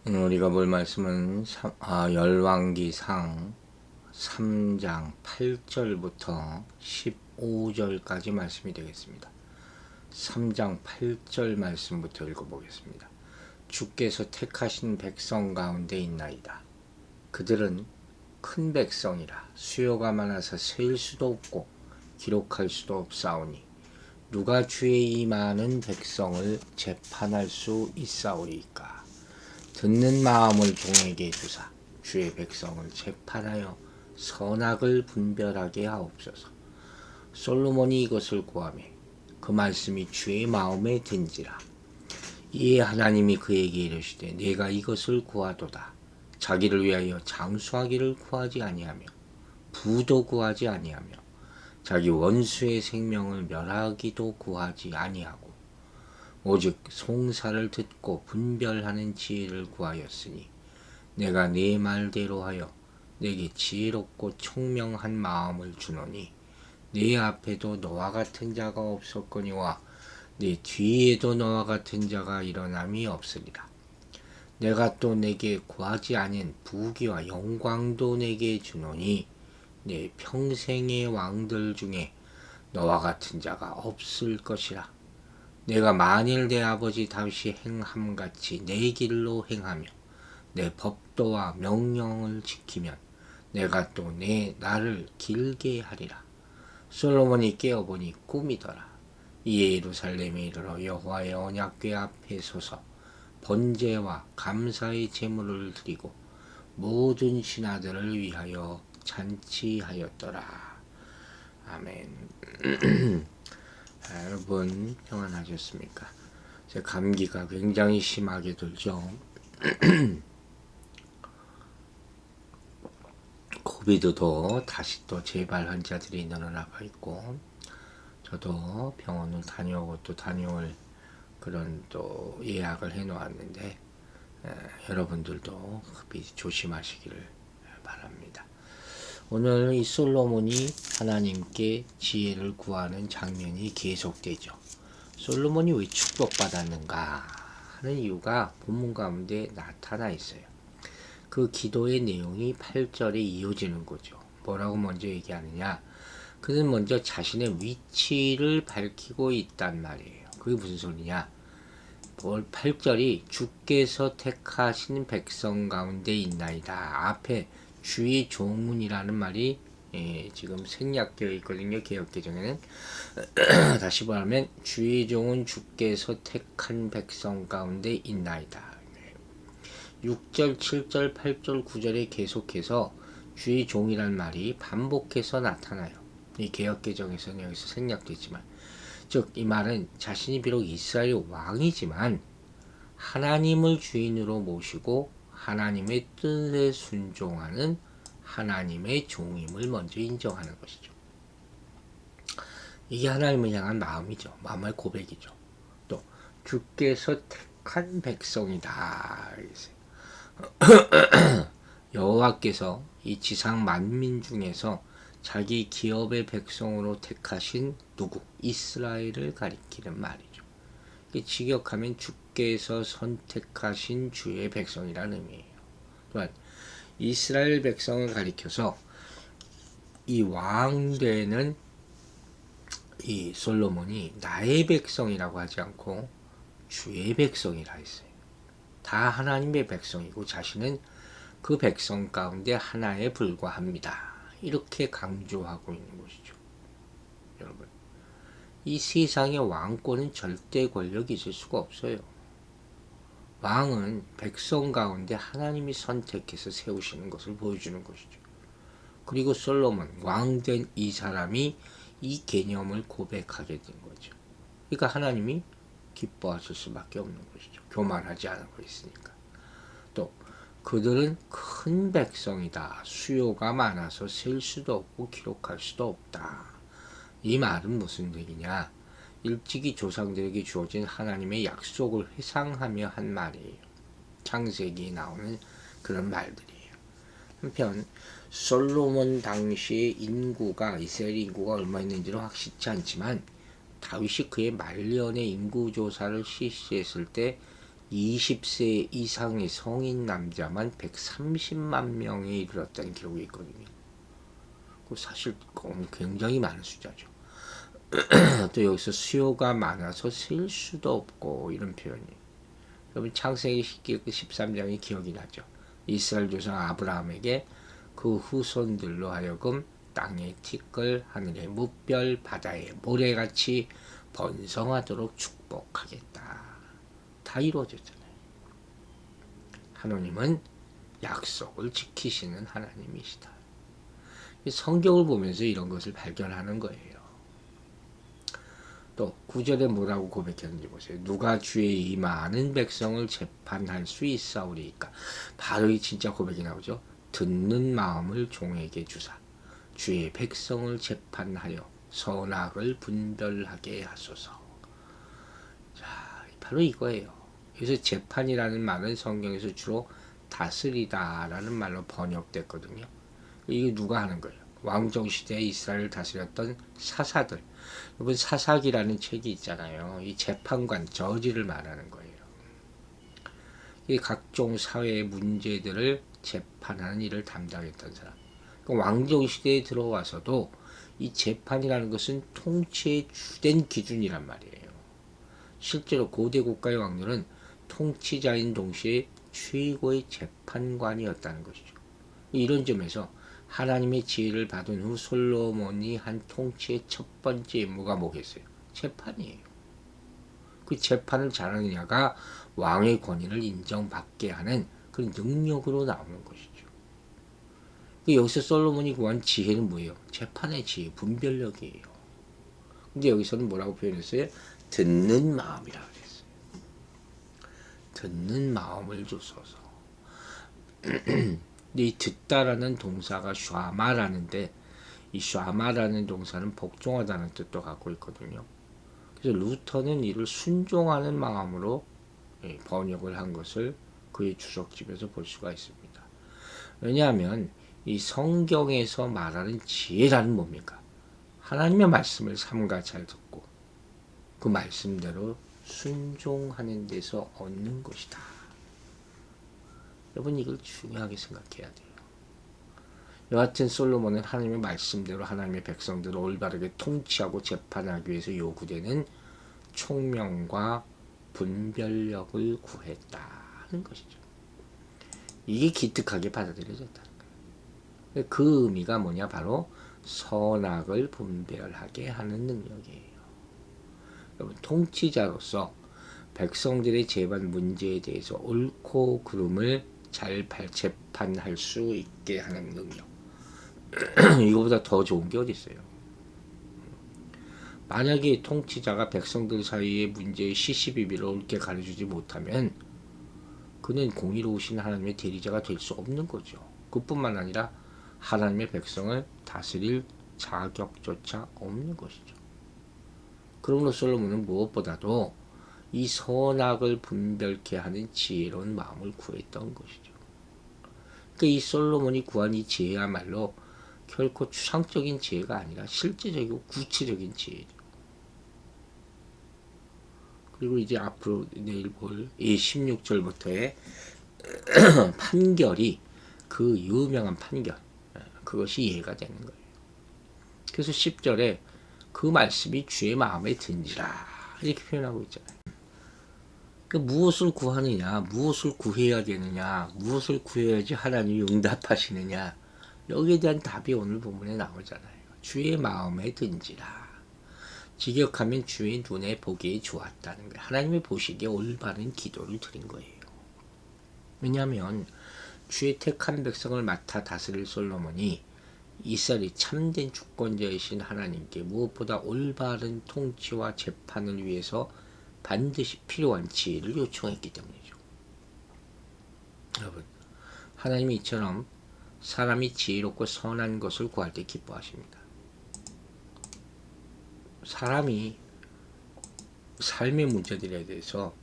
오늘 우리가 볼 말씀은 열왕기상 3장 8절부터 15절까지 말씀이 되겠습니다. 3장 8절 말씀부터 읽어보겠습니다. 주께서 택하신 백성 가운데 있나이다. 그들은 큰 백성이라 수요가 많아서 셀 수도 없고 기록할 수도 없사오니 누가 주의 이 많은 백성을 재판할 수 있사오리까. 듣는 마음을 종에게 주사 주의 백성을 재판하여 선악을 분별하게 하옵소서. 솔로몬이 이것을 구하며 그 말씀이 주의 마음에 든지라. 이에 하나님이 그에게 이르시되 내가 이것을 구하도다. 자기를 위하여 장수하기를 구하지 아니하며 부도 구하지 아니하며 자기 원수의 생명을 멸하기도 구하지 아니하고 오직 송사를 듣고 분별하는 지혜를 구하였으니 내가 네 말대로 하여 내게 지혜롭고 총명한 마음을 주노니 네 앞에도 너와 같은 자가 없었거니와 네 뒤에도 너와 같은 자가 일어남이 없으리라. 내가 또 내게 구하지 아닌 부귀와 영광도 내게 주노니 내 평생의 왕들 중에 너와 같은 자가 없을 것이라. 내가 만일 내 아버지 다윗이 행함같이 내 길로 행하며 내 법도와 명령을 지키면 내가 또 내 나를 길게 하리라. 솔로몬이 깨어보니 꿈이더라. 이에 예루살렘에 이르러 여호와의 언약궤 앞에 서서 번제와 감사의 제물을 드리고 모든 신하들을 위하여 잔치하였더라. 아멘. 여러분 평안하셨습니까? 제 감기가 굉장히 심하게 들죠. 코비드도 다시 또 재발 환자들이 늘어나고 있고, 저도 병원을 다녀오고 또 다녀올 그런 또 예약을 해놓았는데 여러분들도 급히 조심하시기를 바랍니다. 오늘 이 솔로몬이 하나님께 지혜를 구하는 장면이 계속되죠. 솔로몬이 왜 축복받았는가 하는 이유가 본문 가운데 나타나 있어요. 그 기도의 내용이 8절에 이어지는 거죠. 뭐라고 먼저 얘기하느냐? 그는 먼저 자신의 위치를 밝히고 있단 말이에요. 그게 무슨 소리냐? 8절이 주께서 택하신 백성 가운데 있나이다. 앞에 주의 종은이라는 말이 지금 생략되어 있거든요. 개역개정에는. 다시 말하면 주의 종은 주께서 택한 백성 가운데 있나이다. 6절, 7절, 8절, 9절에 계속해서 주의 종이란 말이 반복해서 나타나요. 이 개역개정에서는 여기서 생략되지만, 즉 이 말은 자신이 비록 이스라엘 왕이지만 하나님을 주인으로 모시고 하나님의 뜻에 순종하는 하나님의 종임을 먼저 인정하는 것이죠. 이게 하나님을 향한 마음이죠. 마음의 고백이죠. 또 주께서 택한 백성이다. 여호와께서 이 지상 만민 중에서 자기 기업의 백성으로 택하신 누구? 이스라엘을 가리키는 말이죠. 직역하면 주께서 선택하신 주의 백성이라는 의미예요. 또한 이스라엘 백성을 가리켜서 이 왕되는 이 솔로몬이 나의 백성이라고 하지 않고 주의 백성이라 했어요. 다 하나님의 백성이고 자신은 그 백성 가운데 하나에 불과합니다. 이렇게 강조하고 있는 것이죠. 여러분, 이 세상의 왕권은 절대 권력이 있을 수가 없어요. 왕은 백성 가운데 하나님이 선택해서 세우시는 것을 보여주는 것이죠. 그리고 솔로몬, 왕된 이 사람이 이 개념을 고백하게 된 거죠. 그러니까 하나님이 기뻐하실 수밖에 없는 것이죠. 교만하지 않고 있으니까. 또 그들은 큰 백성이다. 수요가 많아서 셀 수도 없고 기록할 수도 없다. 이 말은 무슨 얘기냐? 일찍이 조상들에게 주어진 하나님의 약속을 회상하며 한 말이에요. 창세기에 나오는 그런 말들이에요. 한편 솔로몬 당시의 인구가, 이스라엘 인구가 얼마 있는지는 확실치 않지만 다윗이 그의 말년의 인구 조사를 실시했을 때 20세 이상의 성인 남자만 130만 명에 이르렀다는 기록이 있거든요. 그 사실 굉장히 많은 숫자죠. 또 여기서 수요가 많아서 셀 수도 없고 이런 표현이. 여러분 창세기 13장이 기억이 나죠. 이스라엘 조상 아브라함에게 그 후손들로 하여금 땅의 티끌, 하늘의 무별, 바다의 모래같이 번성하도록 축복하겠다. 다 이루어졌잖아요. 하나님은 약속을 지키시는 하나님이시다. 성경을 보면서 이런 것을 발견하는 거예요. 또 9절에 뭐라고 고백했는지 보세요. 누가 주의 이 많은 백성을 재판할 수 있사오리이까. 바로 이 진짜 고백이 나오죠. 듣는 마음을 종에게 주사 주의 백성을 재판하여 선악을 분별하게 하소서. 자, 바로 이거예요. 그래서 재판이라는 말은 성경에서 주로 다스리다라는 말로 번역됐거든요. 이게 누가 하는 거예요? 왕정시대에 이스라엘을 다스렸던 사사들. 여러분 사사기라는 책이 있잖아요. 이 재판관, 저지를 말하는 거예요. 이 각종 사회의 문제들을 재판하는 일을 담당했던 사람. 왕정시대에 들어와서도 이 재판이라는 것은 통치의 주된 기준이란 말이에요. 실제로 고대 국가의 왕들은 통치자인 동시에 최고의 재판관이었다는 것이죠. 이런 점에서 하나님의 지혜를 받은 후 솔로몬이 한 통치의 첫 번째 임무가 뭐겠어요? 재판이에요. 그 재판을 잘하느냐가 왕의 권위를 인정받게 하는 그 능력으로 나오는 것이죠. 여기서 솔로몬이 구한 지혜는 뭐예요? 재판의 지혜, 분별력이에요. 근데 여기서는 뭐라고 표현했어요? 듣는 마음이라고 그랬어요. 듣는 마음을 주소서. 근데 이 듣다라는 동사가 샤마라는데 이 샤마라는 동사는 복종하다는 뜻도 갖고 있거든요. 그래서 루터는 이를 순종하는 마음으로 번역을 한 것을 그의 주석집에서 볼 수가 있습니다. 왜냐하면 이 성경에서 말하는 지혜라는 뭡니까? 하나님의 말씀을 삼가 잘 듣고 그 말씀대로 순종하는 데서 얻는 것이다. 여러분 이걸 중요하게 생각해야 돼요. 여하튼 솔로몬은 하나님의 말씀대로 하나님의 백성들을 올바르게 통치하고 재판하기 위해서 요구되는 총명과 분별력을 구했다는 것이죠. 이게 기특하게 받아들여졌다는 거예요. 그 의미가 뭐냐? 바로 선악을 분별하게 하는 능력이에요. 여러분 통치자로서 백성들의 재반 문제에 대해서 옳고 그름을 잘 재판할 수 있게 하는 능력. 이거보다 더 좋은 게 어디 있어요? 만약에 통치자가 백성들 사이의 문제의 시시비비를 옳게 가르치지 못하면 그는 공의로우신 하나님의 대리자가 될 수 없는 거죠. 그뿐만 아니라 하나님의 백성을 다스릴 자격조차 없는 것이죠. 그러므로 솔로몬은 무엇보다도 이 선악을 분별케 하는 지혜로운 마음을 구했던 것이죠. 그러니까 이 솔로몬이 구한 이 지혜야말로 결코 추상적인 지혜가 아니라 실제적이고 구체적인 지혜죠. 그리고 이제 앞으로 내일 볼 이 16절부터의 판결이 그 유명한 판결, 그것이 이해가 되는 거예요. 그래서 10절에 그 말씀이 주의 마음에 든지라 이렇게 표현하고 있잖아요. 그러니까 무엇을 구하느냐, 무엇을 구해야 되느냐, 무엇을 구해야지 하나님이 응답하시느냐, 여기에 대한 답이 오늘 본문에 나오잖아요. 주의 마음에 든지라. 직역하면 주의 눈에 보기에 좋았다는 거예요. 하나님의 보시기에 올바른 기도를 드린 거예요. 왜냐하면 주의 택한 백성을 맡아 다스릴 솔로몬이 이스라엘이 참된 주권자이신 하나님께 무엇보다 올바른 통치와 재판을 위해서 반드시 필요한 지혜를 요청했기 때문이죠. 여러분, 하나님이 이처럼 사람이 지혜롭고 선한 것을 구할 때 기뻐하십니다. 사람이 삶의 문제들에 대해서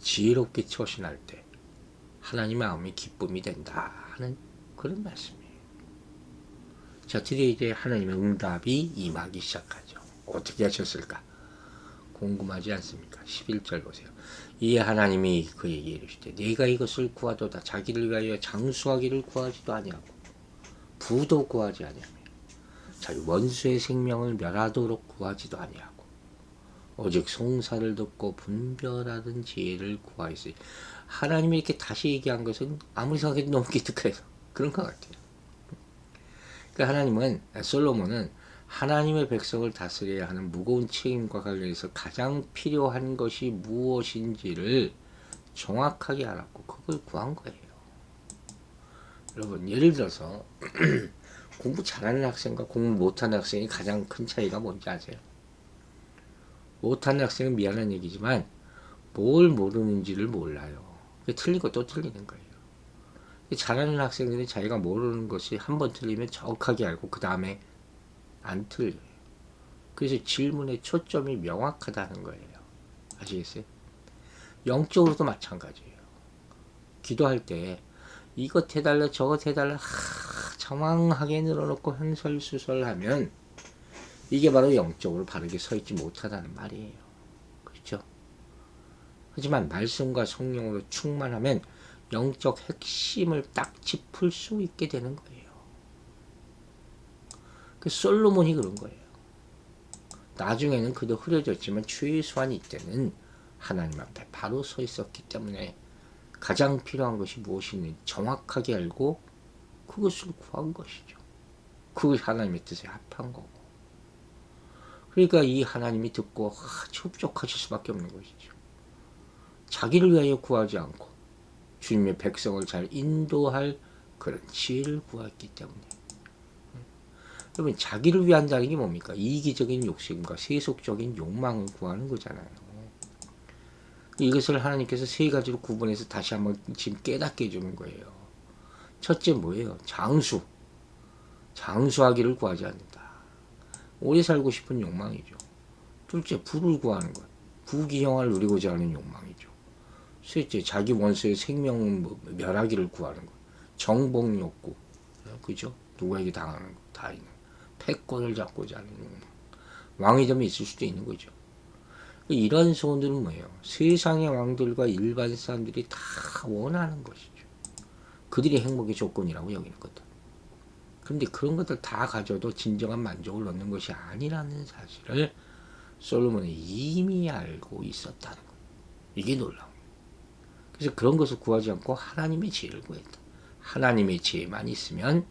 지혜롭게 처신할 때 하나님의 마음이 기쁨이 된다 하는 그런 말씀이에요. 자, 드디어 이제 하나님의 응답이 임하기 시작하죠. 어떻게 하셨을까? 궁금하지 않습니까? 11절 보세요. 이 하나님이 그에게 이르시되 네가 이것을 구하도다. 자기를 위하여 장수하기를 구하지도 아니하고 부도 구하지 아니하며 자기 원수의 생명을 멸하도록 구하지도 아니하고 오직 송사를 듣고 분별하는 지혜를 구하였으니. 하나님이 이렇게 다시 얘기한 것은 아무리 생각해도 너무 기특해서 그런 것 같아요. 그러니까 하나님은, 솔로몬은 하나님의 백성을 다스려야 하는 무거운 책임과 관련해서 가장 필요한 것이 무엇인지를 정확하게 알았고 그걸 구한 거예요. 여러분, 예를 들어서 공부 잘하는 학생과 공부 못하는 학생이 가장 큰 차이가 뭔지 아세요? 못하는 학생은 미안한 얘기지만 뭘 모르는지를 몰라요. 틀린 거 또 틀리는 거예요. 잘하는 학생들은 자기가 모르는 것이 한 번 틀리면 정확하게 알고 그 다음에 안 틀려요. 그래서 질문의 초점이 명확하다는 거예요. 아시겠어요? 영적으로도 마찬가지예요. 기도할 때 이것 해달라 저것 해달라 정확하게 늘어놓고 횡설수설하면 이게 바로 영적으로 바르게 서 있지 못하다는 말이에요. 그렇죠? 하지만 말씀과 성령으로 충만하면 영적 핵심을 딱 짚을 수 있게 되는 거예요. 그 솔로몬이 그런 거예요. 나중에는 그도 흐려졌지만 최소한 이때는 하나님 앞에 바로 서 있었기 때문에 가장 필요한 것이 무엇인지 정확하게 알고 그것을 구한 것이죠. 그것이 하나님의 뜻에 합한 거고. 그러니까 이 하나님이 듣고 흡족하실 수밖에 없는 것이죠. 자기를 위하여 구하지 않고 주님의 백성을 잘 인도할 그런 지혜를 구했기 때문에. 여러분, 자기를 위한다는 게 뭡니까? 이기적인 욕심과 세속적인 욕망을 구하는 거잖아요. 이것을 하나님께서 세 가지로 구분해서 다시 한번 지금 깨닫게 해주는 거예요. 첫째 뭐예요? 장수하기를 구하지 않는다. 오래 살고 싶은 욕망이죠. 둘째, 부를 구하는 것. 부귀영화를 누리고자 하는 욕망이죠. 셋째, 자기 원수의 생명 멸하기를 구하는 것. 정복 욕구. 그죠? 누구에게 당하는 것. 다 있는. 패권을 잡고자 하는 욕망. 왕이 되면 있을 수도 있는 거죠. 이런 소원들은 뭐예요? 세상의 왕들과 일반 사람들이 다 원하는 것이죠. 그들이 행복의 조건이라고 여기는 것들. 그런데 그런 것들 다 가져도 진정한 만족을 얻는 것이 아니라는 사실을 솔로몬이 이미 알고 있었다는 거예요. 이게 놀라운 거예요. 그래서 그런 것을 구하지 않고 하나님의 지혜를 구했다. 하나님의 지혜만 있으면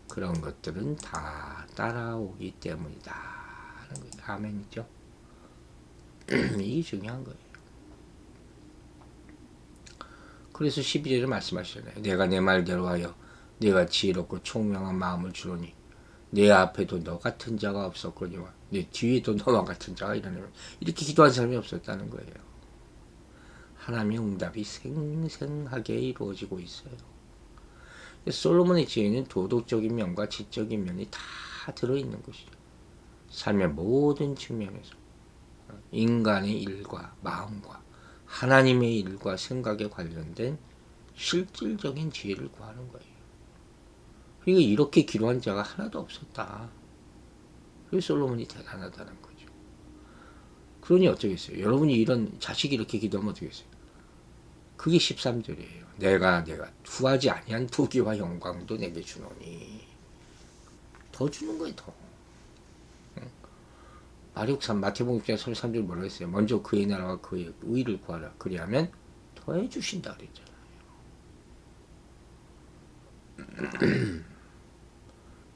그런 것들은 다 따라오기 때문이다 하는 거예요. 아멘이죠? 이게 중요한 거예요. 그래서 12절에 말씀하시잖아요. 내가 내 말대로 하여 내가 지혜롭고 총명한 마음을 주노니 내 앞에도 너 같은 자가 없었거니와 내 뒤에도 너와 같은 자가 일어나면 이렇게 기도한 사람이 없었다는 거예요. 하나님의 응답이 생생하게 이루어지고 있어요. 솔로몬의 지혜는 도덕적인 면과 지적인 면이 다 들어있는 것이죠. 삶의 모든 측면에서 인간의 일과 마음과 하나님의 일과 생각에 관련된 실질적인 지혜를 구하는 거예요. 그러니까 이렇게 기도한 자가 하나도 없었다. 그래서 솔로몬이 대단하다는 거죠. 그러니 어쩌겠어요. 여러분이 이런 자식이 이렇게 기도하면 어쩌겠어요. 그게 13절이에요. 내가 구하지 아니한 부귀와 영광도 내게 주노니. 더 주는 거예요. 더. 마태복음 6장 33절 뭐라고 했어요? 먼저 그의 나라와 그의 의를 구하라. 그리하면 더해 주신다 그랬잖아요.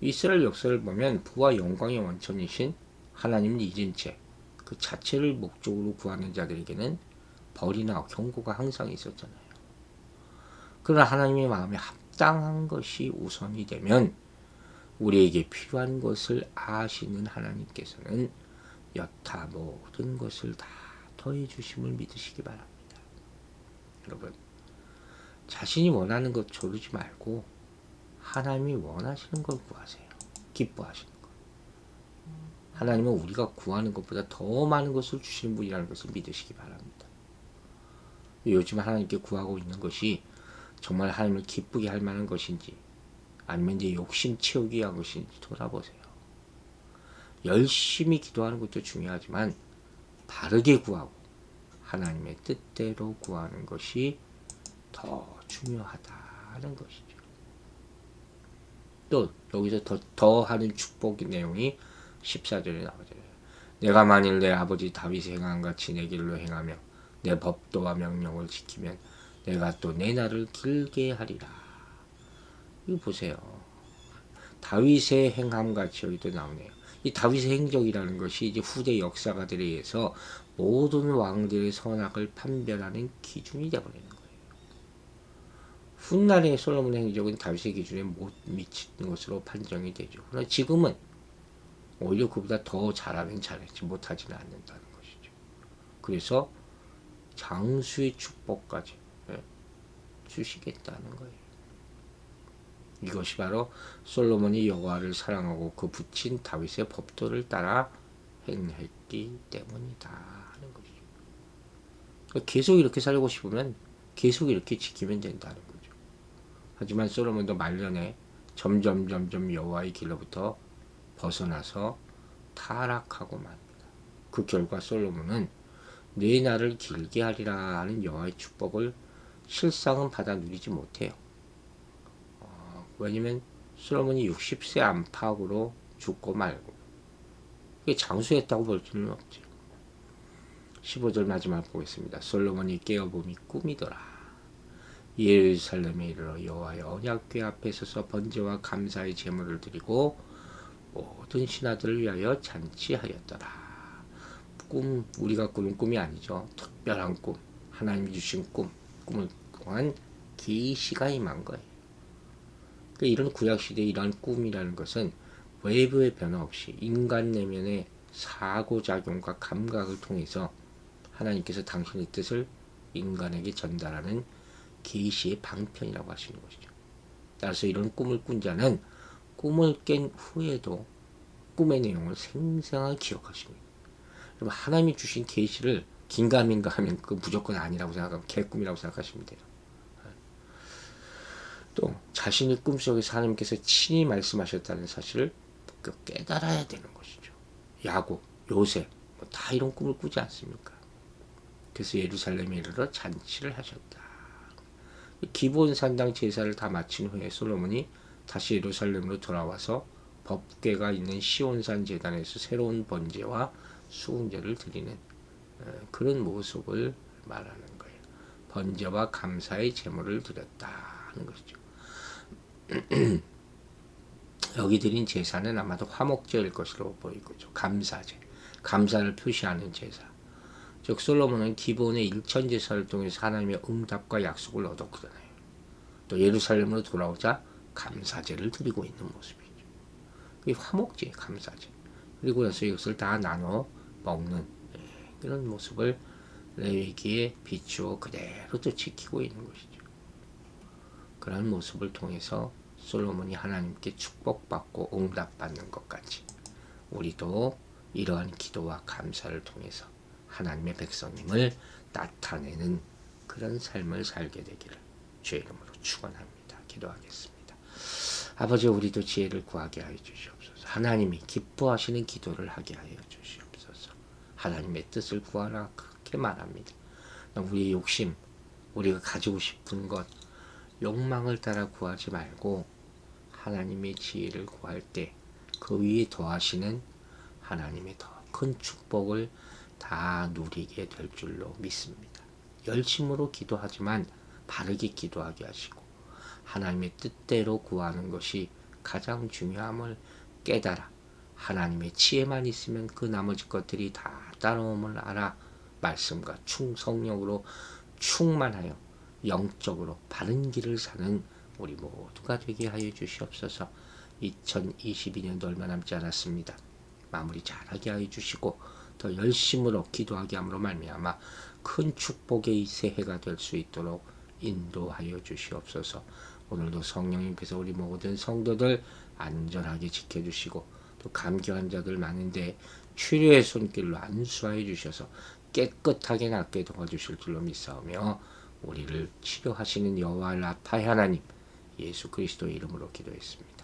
이스라엘 역사를 보면 부와 영광의 원천이신 하나님을 잊은 채 그 자체를 목적으로 구하는 자들에게는 벌이나 경고가 항상 있었잖아요. 그러나 하나님의 마음에 합당한 것이 우선이 되면 우리에게 필요한 것을 아시는 하나님께서는 여타 모든 것을 다 더해 주심을 믿으시기 바랍니다. 여러분, 자신이 원하는 것 조르지 말고 하나님이 원하시는 걸 구하세요. 기뻐하시는 것. 하나님은 우리가 구하는 것보다 더 많은 것을 주시는 분이라는 것을 믿으시기 바랍니다. 요즘 하나님께 구하고 있는 것이 정말 하나님을 기쁘게 할 만한 것인지 아니면 내 욕심 채우기 위한 것인지 돌아보세요. 열심히 기도하는 것도 중요하지만 바르게 구하고 하나님의 뜻대로 구하는 것이 더 중요하다는 것이죠. 또 여기서 더 하는 축복의 내용이 14절에 나오잖아요. 내가 만일 내 아버지 다윗의 행한 같이 내 길로 행하며 내 법도와 명령을 지키면 내가 또 내 날을 길게 하리라. 이거 보세요. 다윗의 행함 같이 여기도 나오네요. 이 다윗의 행적이라는 것이 이제 후대 역사가들에 의해서 모든 왕들의 선악을 판별하는 기준이 되어버리는 거예요. 훗날의 솔로몬의 행적은 다윗의 기준에 못 미치는 것으로 판정이 되죠. 그러나 지금은 오히려 그보다 더 잘하면 잘했지 못하지는 않는다는 것이죠. 그래서 장수의 축복까지 주시겠다는 거예요. 이것이 바로 솔로몬이 여호와를 사랑하고 그 붙인 다윗의 법도를 따라 행했기 때문이다 하는 것이죠. 계속 이렇게 살고 싶으면 계속 이렇게 지키면 된다는 거죠. 하지만 솔로몬도 말년에 점점 여호와의 길로부터 벗어나서 타락하고 맙니다. 그 결과 솔로몬은 내 날을 길게 하리라 하는 여호와의 축복을 실상은 받아 누리지 못해요. 왜냐면 솔로몬이 60세 안팎으로 죽고 말고 그게 장수했다고 볼 수는 없죠. 15절 마지막 보겠습니다. 솔로몬이 깨어봄이 꿈이더라. 예루살렘에 이르러 여호와의 언약궤 앞에 서서 번제와 감사의 제물을 드리고 모든 신하들을 위하여 잔치하였더라. 우리가 꾸는 꿈이 아니죠. 특별한 꿈, 하나님이 주신 꿈을 통한 계시가 임한 거예요. 그러니까 이런 구약시대의 이런 꿈이라는 것은 외부의 변화 없이 인간 내면의 사고작용과 감각을 통해서 하나님께서 당신의 뜻을 인간에게 전달하는 계시의 방편이라고 하시는 것이죠. 따라서 이런 꿈을 꾼 자는 꿈을 깬 후에도 꿈의 내용을 생생하게 기억하십니다. 그럼 하나님이 주신 계시를 긴가민가 하면 그 무조건 아니라고 생각하면 개꿈이라고 생각하시면 돼요. 또 자신의 꿈속에서 하나님께서 친히 말씀하셨다는 사실을 깨달아야 되는 것이죠. 야곱, 요셉 다 이런 꿈을 꾸지 않습니까? 그래서 예루살렘에 이르러 잔치를 하셨다. 기본 산당 제사를 다 마친 후에 솔로몬이 다시 예루살렘으로 돌아와서 법궤가 있는 시온산 제단에서 새로운 번제와 수훈제를 드리는 그런 모습을 말하는 거예요. 번제와 감사의 제물을 드렸다 하는 것이죠. 여기 드린 제사는 아마도 화목제일 것으로 보이고죠. 감사제, 감사를 표시하는 제사. 즉 솔로몬은 기본의 일천제사를 통해서 하나님의 응답과 약속을 얻었거든요. 또 예루살렘으로 돌아오자 감사제를 드리고 있는 모습이죠. 그게 화목제, 감사제. 그리고 나서 이것을 다 나눠 먹는 그런 모습을 레위기에 비추어 그대로 또 지키고 있는 것이죠. 그런 모습을 통해서 솔로몬이 하나님께 축복받고 응답받는 것 같이 우리도 이러한 기도와 감사를 통해서 하나님의 백성님을 나타내는 그런 삶을 살게 되기를 주의 이름으로 축원합니다. 기도하겠습니다. 아버지, 우리도 지혜를 구하게 하여 주시옵소서. 하나님이 기뻐하시는 기도를 하게 하여 주시옵소서. 하나님의 뜻을 구하라 그렇게 말합니다. 우리의 욕심, 우리가 가지고 싶은 것, 욕망을 따라 구하지 말고 하나님의 지혜를 구할 때 그 위에 더하시는 하나님의 더 큰 축복을 다 누리게 될 줄로 믿습니다. 열심으로 기도하지만 바르게 기도하게 하시고 하나님의 뜻대로 구하는 것이 가장 중요함을 깨달아 하나님의 지혜만 있으면 그 나머지 것들이 다 따라옴을 알아 말씀과 성령으로 충만하여 영적으로 바른 길을 사는 우리 모두가 되게 하여 주시옵소서. 2022년도 얼마 남지 않았습니다. 마무리 잘하게 하여 주시고 더 열심으로 기도하게 함으로 말미암아 큰 축복의 이 새해가 될 수 있도록 인도하여 주시옵소서. 오늘도 성령님께서 우리 모든 성도들 안전하게 지켜주시고 또 감기 환자들 많은데 치료의 손길로 안수하여 주셔서 깨끗하게 낫게 도와주실 줄로 믿사오며 우리를 치료하시는 여호와 라파의 하나님 예수 그리스도의 이름으로 기도했습니다.